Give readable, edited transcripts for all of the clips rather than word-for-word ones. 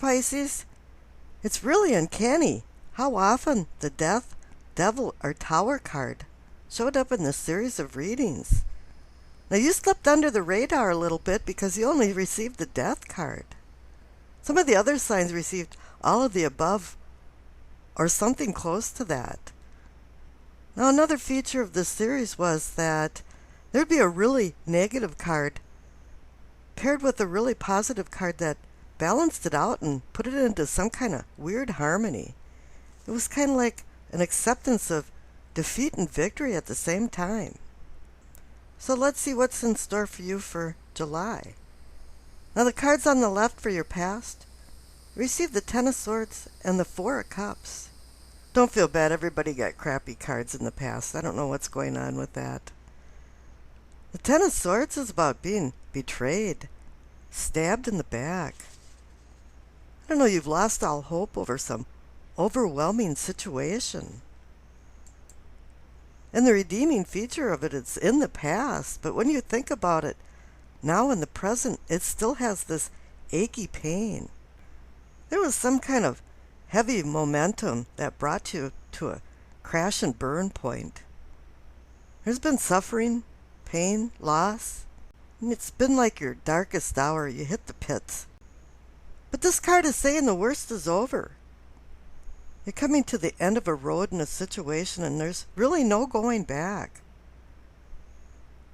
Pisces, it's really uncanny how often the Death, Devil, or Tower card showed up in this series of readings. Now you slipped under the radar a little bit because you only received the Death card. Some of the other signs received all of the above or something close to that. Now another feature of this series was that there'd be a really negative card paired with a really positive card that balanced it out and put it into some kind of weird harmony. It was kind of like an acceptance of defeat and victory at the same time. So let's see what's in store for you for July. Now the cards on the left for your past, receive the Ten of Swords and the Four of Cups. Don't feel bad, everybody got crappy cards in the past. I don't know what's going on with that. The Ten of Swords is about being betrayed, stabbed in the back. I don't know, you've lost all hope over some overwhelming situation. And the redeeming feature of it is in the past, but when you think about it, now in the present, it still has this achy pain. There was some kind of heavy momentum that brought you to a crash and burn point. There's been suffering, pain, loss, and it's been like your darkest hour. You hit the pits. But this card is saying the worst is over. You're coming to the end of a road in a situation and there's really no going back.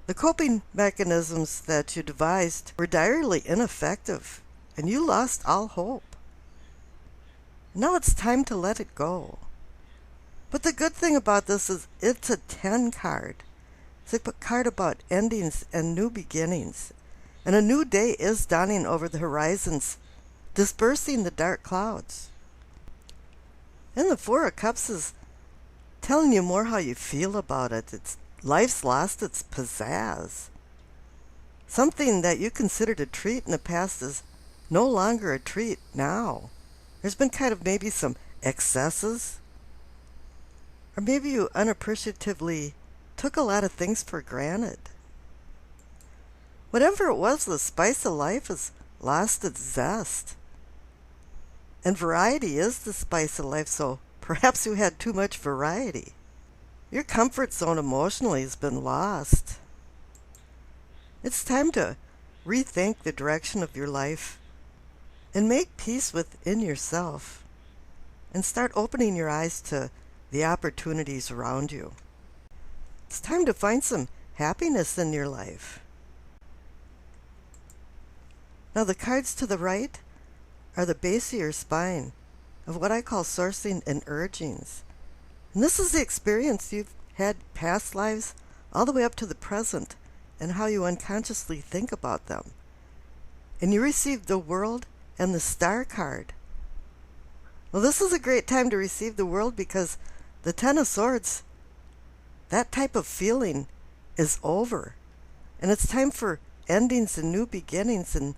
The coping mechanisms that you devised were direly ineffective and you lost all hope. Now it's time to let it go. But the good thing about this is it's a 10 card. It's a card about endings and new beginnings. And a new day is dawning over the horizons, dispersing the dark clouds. And the Four of Cups is telling you more how you feel about it. Life's lost its pizzazz. Something that you considered a treat in the past is no longer a treat now. There's been kind of maybe some excesses. Or maybe you unappreciatively took a lot of things for granted. Whatever it was, the spice of life has lost its zest. And variety is the spice of life, so perhaps you had too much variety. Your comfort zone emotionally has been lost. It's time to rethink the direction of your life and make peace within yourself and start opening your eyes to the opportunities around you. It's time to find some happiness in your life. Now the cards to the right are the base of your spine of what I call sourcing and urgings. And this is the experience you've had past lives all the way up to the present and how you unconsciously think about them. And you received the World and the Star card. Well, this is a great time to receive the World because the Ten of Swords, that type of feeling is over. And it's time for endings and new beginnings. And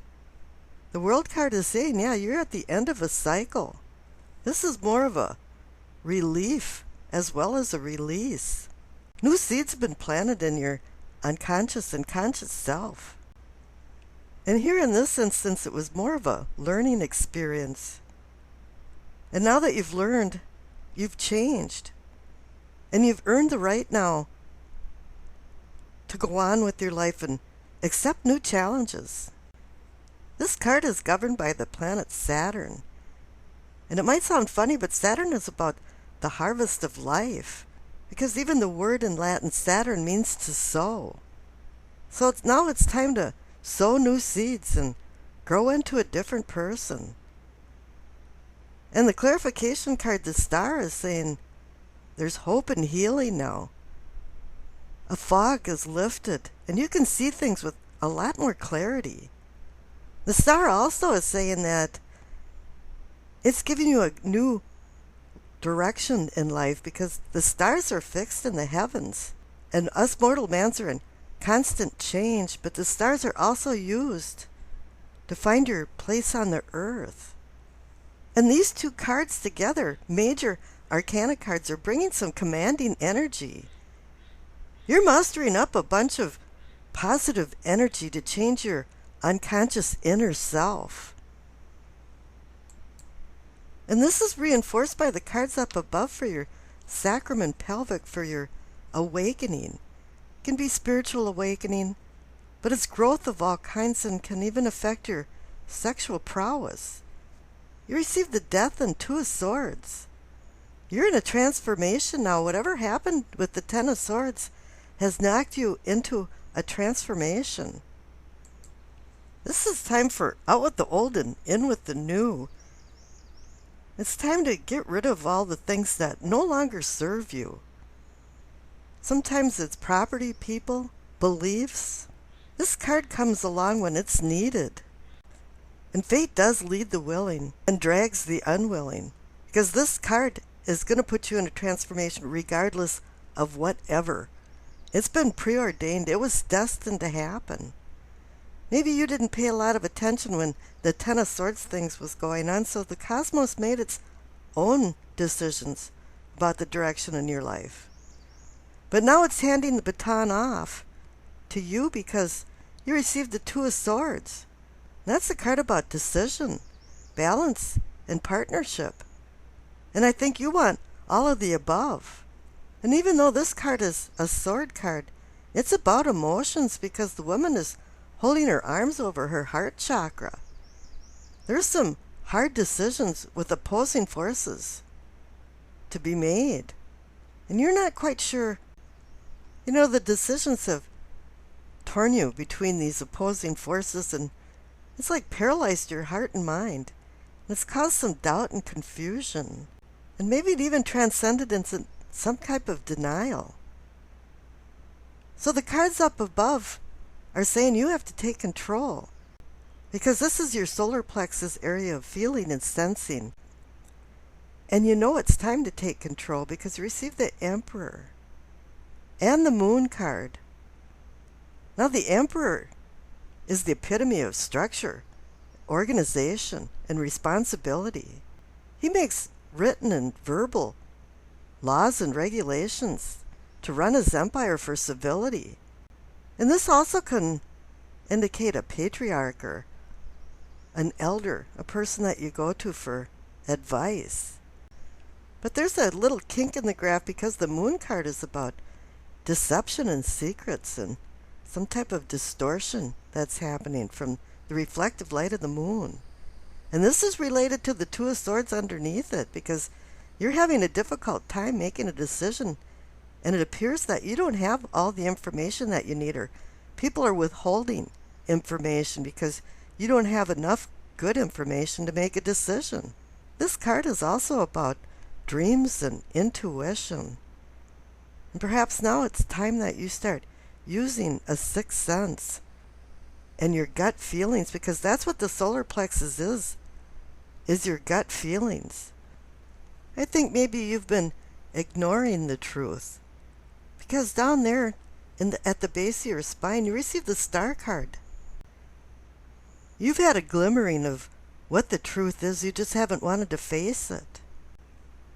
the World card is saying, yeah, you're at the end of a cycle. This is more of a relief as well as a release. New seeds have been planted in your unconscious and conscious self. And here in this instance, it was more of a learning experience. And now that you've learned, you've changed. And you've earned the right now to go on with your life and accept new challenges. This card is governed by the planet Saturn. And it might sound funny, but Saturn is about the harvest of life. Because even the word in Latin, Saturn, means to sow. So now it's time to sow new seeds and grow into a different person. And the clarification card, the Star, is saying there's hope and healing now. A fog is lifted, and you can see things with a lot more clarity. The Star also is saying that it's giving you a new direction in life because the stars are fixed in the heavens. And us mortal mans are in constant change, but the stars are also used to find your place on the earth. And these two cards together, major arcana cards, are bringing some commanding energy. You're mustering up a bunch of positive energy to change your unconscious inner self. And this is reinforced by the cards up above for your sacrum and pelvic, for your awakening. It can be spiritual awakening, but it's growth of all kinds and can even affect your sexual prowess. You receive the Death and Two of Swords. You're in a transformation now. Whatever happened with the Ten of Swords has knocked you into a transformation. This is time for out with the old and in with the new. It's time to get rid of all the things that no longer serve you. Sometimes it's property, people, beliefs. This card comes along when it's needed. And fate does lead the willing and drags the unwilling. Because this card is going to put you in a transformation regardless of whatever. It's been preordained. It was destined to happen. Maybe you didn't pay a lot of attention when the Ten of Swords things was going on, so the cosmos made its own decisions about the direction in your life. But now it's handing the baton off to you because you received the Two of Swords. That's a card about decision, balance, and partnership. And I think you want all of the above. And even though this card is a sword card, it's about emotions because the woman is holding her arms over her heart chakra. There's some hard decisions with opposing forces to be made. And you're not quite sure. You know, the decisions have torn you between these opposing forces, and it's like paralyzed your heart and mind. And it's caused some doubt and confusion. And maybe it even transcended into some type of denial. So the cards up above are saying you have to take control. Because this is your solar plexus area of feeling and sensing. And you know it's time to take control because you received the Emperor and the Moon card. Now the Emperor is the epitome of structure, organization, and responsibility. He makes written and verbal laws and regulations to run his empire for civility. And this also can indicate a patriarch or an elder, a person that you go to for advice. But there's a little kink in the graph because the Moon card is about deception and secrets and some type of distortion that's happening from the reflective light of the moon. And this is related to the Two of Swords underneath it because you're having a difficult time making a decision, and it appears that you don't have all the information that you need, or people are withholding information because you don't have enough good information to make a decision. This card is also about dreams and intuition. And perhaps now it's time that you start using a sixth sense and your gut feelings, because that's what the solar plexus is your gut feelings. I think maybe you've been ignoring the truth. Because down there at the base of your spine, you receive the Star card. You've had a glimmering of what the truth is, you just haven't wanted to face it.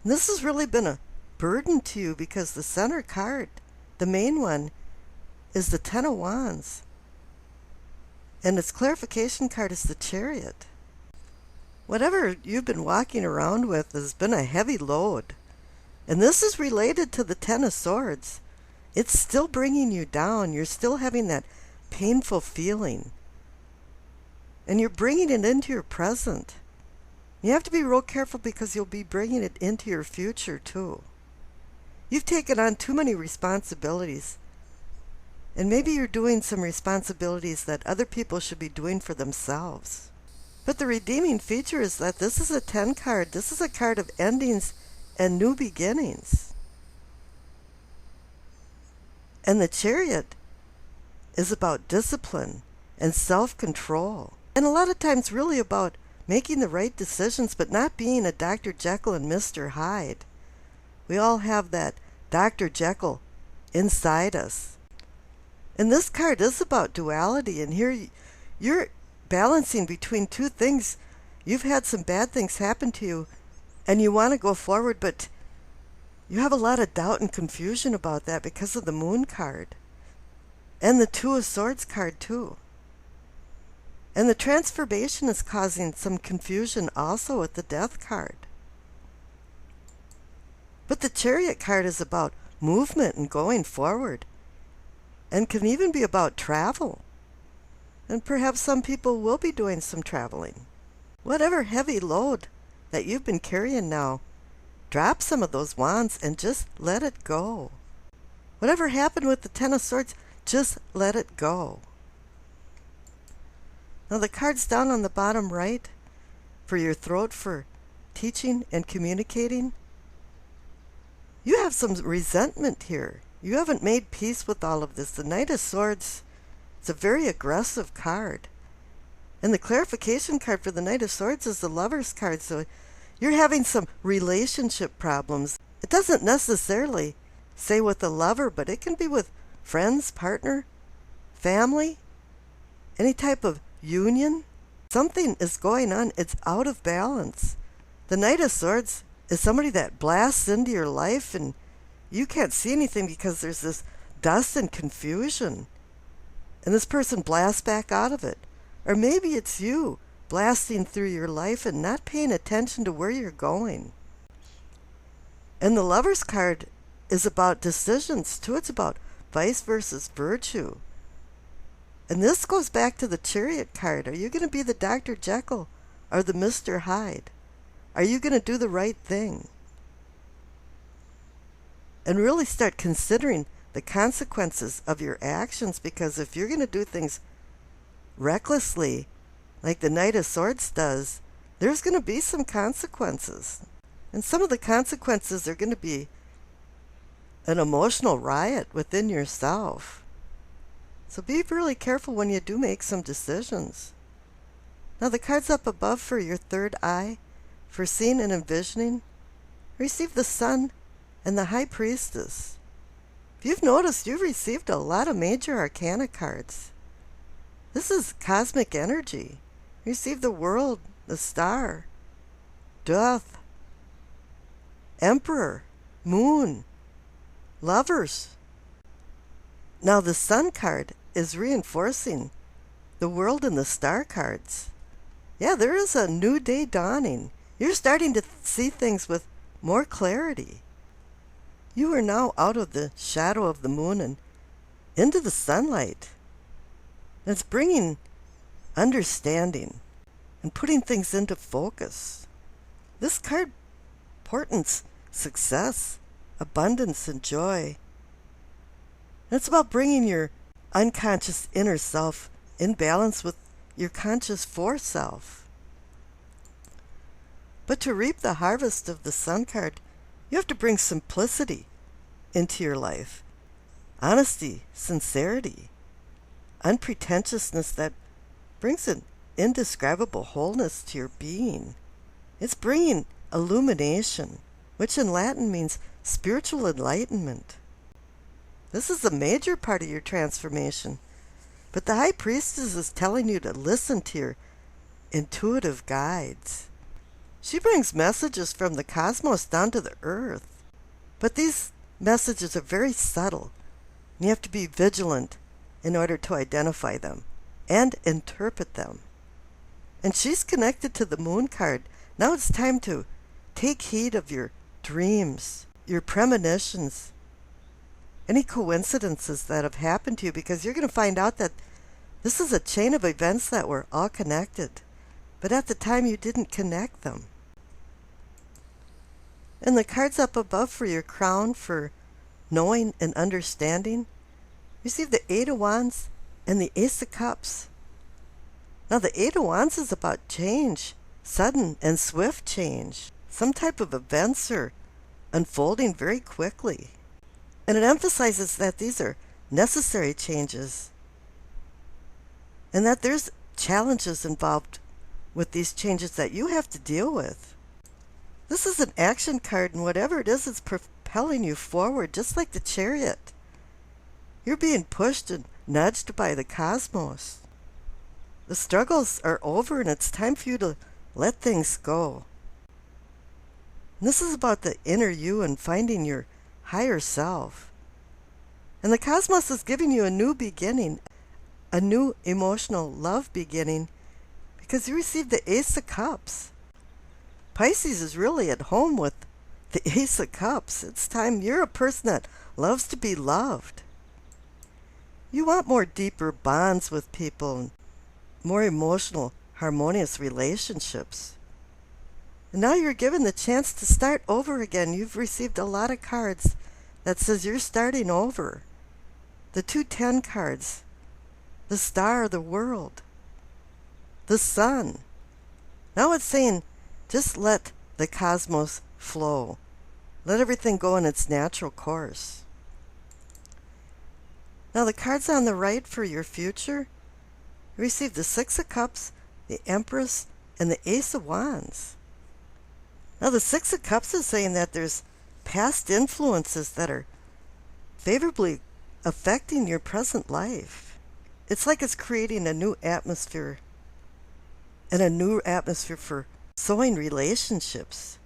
And this has really been a burden to you because the center card, the main one, is the Ten of Wands. And its clarification card is the Chariot. Whatever you've been walking around with has been a heavy load. And this is related to the Ten of Swords. It's still bringing you down. You're still having that painful feeling. And you're bringing it into your present. You have to be real careful because you'll be bringing it into your future too. You've taken on too many responsibilities. And maybe you're doing some responsibilities that other people should be doing for themselves. But the redeeming feature is that this is a 10 card. This is a card of endings and new beginnings. And the Chariot is about discipline and self-control. And a lot of times really about making the right decisions, but not being a Dr. Jekyll and Mr. Hyde. We all have that Dr. Jekyll inside us. And this card is about duality, and here you're balancing between two things. You've had some bad things happen to you, and you want to go forward, but you have a lot of doubt and confusion about that because of the Moon card. And the Two of Swords card too. And the transformation is causing some confusion also with the Death card. But the Chariot card is about movement and going forward, and can even be about travel. And perhaps some people will be doing some traveling. Whatever heavy load that you've been carrying now, drop some of those wands and just let it go. Whatever happened with the Ten of Swords, just let it go. Now the cards down on the bottom right for your throat for teaching and communicating. You have some resentment here. You haven't made peace with all of this. The Knight of Swords is a very aggressive card. And the clarification card for the Knight of Swords is the Lover's card. So you're having some relationship problems. It doesn't necessarily say with a lover, but it can be with friends, partner, family, any type of union. Something is going on. It's out of balance. The Knight of Swords is somebody that blasts into your life and you can't see anything because there's this dust and confusion. And this person blasts back out of it. Or maybe it's you blasting through your life and not paying attention to where you're going. And the Lover's card is about decisions too. It's about vice versus virtue. And this goes back to the Chariot card. Are you going to be the Dr. Jekyll or the Mr. Hyde? Are you going to do the right thing? And really start considering the consequences of your actions, because if you're going to do things recklessly, like the Knight of Swords does, there's going to be some consequences. And some of the consequences are going to be an emotional riot within yourself. So be really careful when you do make some decisions. Now the cards up above for your third eye, for seeing and envisioning, receive the Sun and the High Priestess. If you've noticed, you've received a lot of major arcana cards. This is cosmic energy. You receive the World, the Star, Death, Emperor, Moon, Lovers. Now the Sun card is reinforcing the World and the Star cards. Yeah, there is a new day dawning. You're starting to see things with more clarity. You are now out of the shadow of the moon and into the sunlight. It's bringing understanding and putting things into focus. This card portends success, abundance, and joy. It's about bringing your unconscious inner self in balance with your conscious foreself. But to reap the harvest of the Sun card, you have to bring simplicity into your life. Honesty, sincerity, unpretentiousness that brings an indescribable wholeness to your being. It's bringing illumination, which in Latin means spiritual enlightenment. This is a major part of your transformation. But the High Priestess is telling you to listen to your intuitive guides. She brings messages from the cosmos down to the earth. But these messages are very subtle. And you have to be vigilant in order to identify them and interpret them. And she's connected to the Moon card. Now it's time to take heed of your dreams, your premonitions, any coincidences that have happened to you, because you're going to find out that this is a chain of events that were all connected. But at the time you didn't connect them. And the cards up above for your crown for knowing and understanding, receive the Eight of Wands and the Ace of Cups. Now the Eight of Wands is about change, sudden and swift change. Some type of events are unfolding very quickly. And it emphasizes that these are necessary changes and that there's challenges involved with these changes that you have to deal with. This is an action card, and whatever it is, it's propelling you forward, just like the Chariot. You're being pushed and nudged by the cosmos. The struggles are over, and it's time for you to let things go. And this is about the inner you and finding your higher self. And the cosmos is giving you a new beginning, a new emotional love beginning, because you received the Ace of Cups. Pisces is really at home with The Ace of Cups. It's time. You're a person that loves to be loved. You want more deeper bonds with people and more emotional, harmonious relationships. And now you're given the chance to start over again. You've received a lot of cards that says you're starting over. The 210 cards, the star, the world, the sun. Now it's saying just let the cosmos flow. Let everything go in its natural course. Now the cards on the right for your future, you receive the Six of Cups, the Empress, and the Ace of Wands. Now the Six of Cups is saying that there's past influences that are favorably affecting your present life. It's like it's creating a new atmosphere, and a new atmosphere for sowing relationships.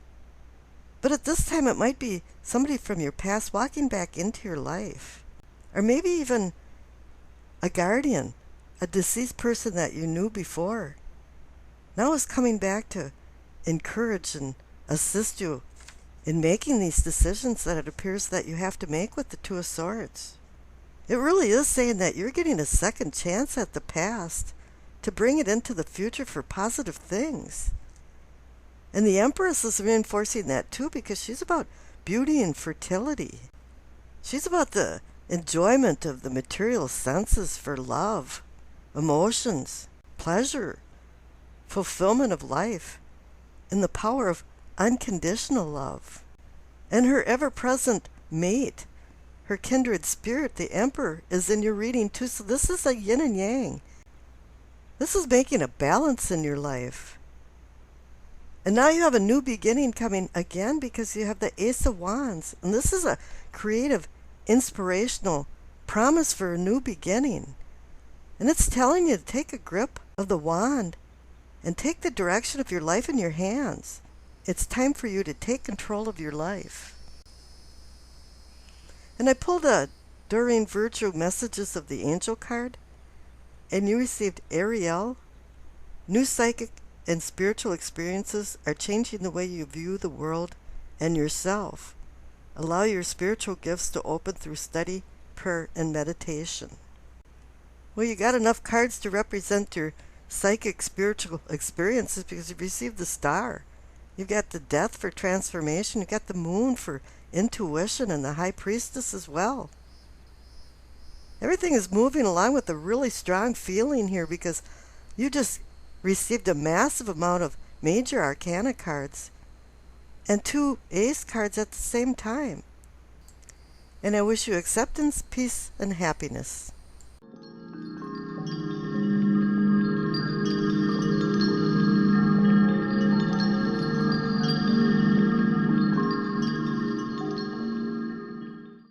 But at this time it might be somebody from your past walking back into your life. Or maybe even a guardian, a deceased person that you knew before. Now is coming back to encourage and assist you in making these decisions that it appears that you have to make with the Two of Swords. It really is saying that you're getting a second chance at the past to bring it into the future for positive things. And the Empress is reinforcing that too, because she's about beauty and fertility. She's about the enjoyment of the material senses for love, emotions, pleasure, fulfillment of life, and the power of unconditional love. And her ever-present mate, her kindred spirit, the Emperor, is in your reading too. So this is a yin and yang. This is making a balance in your life. And now you have a new beginning coming again because you have the Ace of Wands. And this is a creative, inspirational promise for a new beginning. And it's telling you to take a grip of the wand and take the direction of your life in your hands. It's time for you to take control of your life. And I pulled a During Virtue Messages of the Angel card, and you received Ariel. New psychic and spiritual experiences are changing the way you view the world and yourself. Allow your spiritual gifts to open through study, prayer, and meditation. Well, you got enough cards to represent your psychic spiritual experiences because you've received the Star. You've got the Death for transformation. You've got the Moon for intuition, and the High Priestess as well. Everything is moving along with a really strong feeling here because you just received a massive amount of major arcana cards and 2 ace cards at the same time. And I wish you acceptance, peace, and happiness.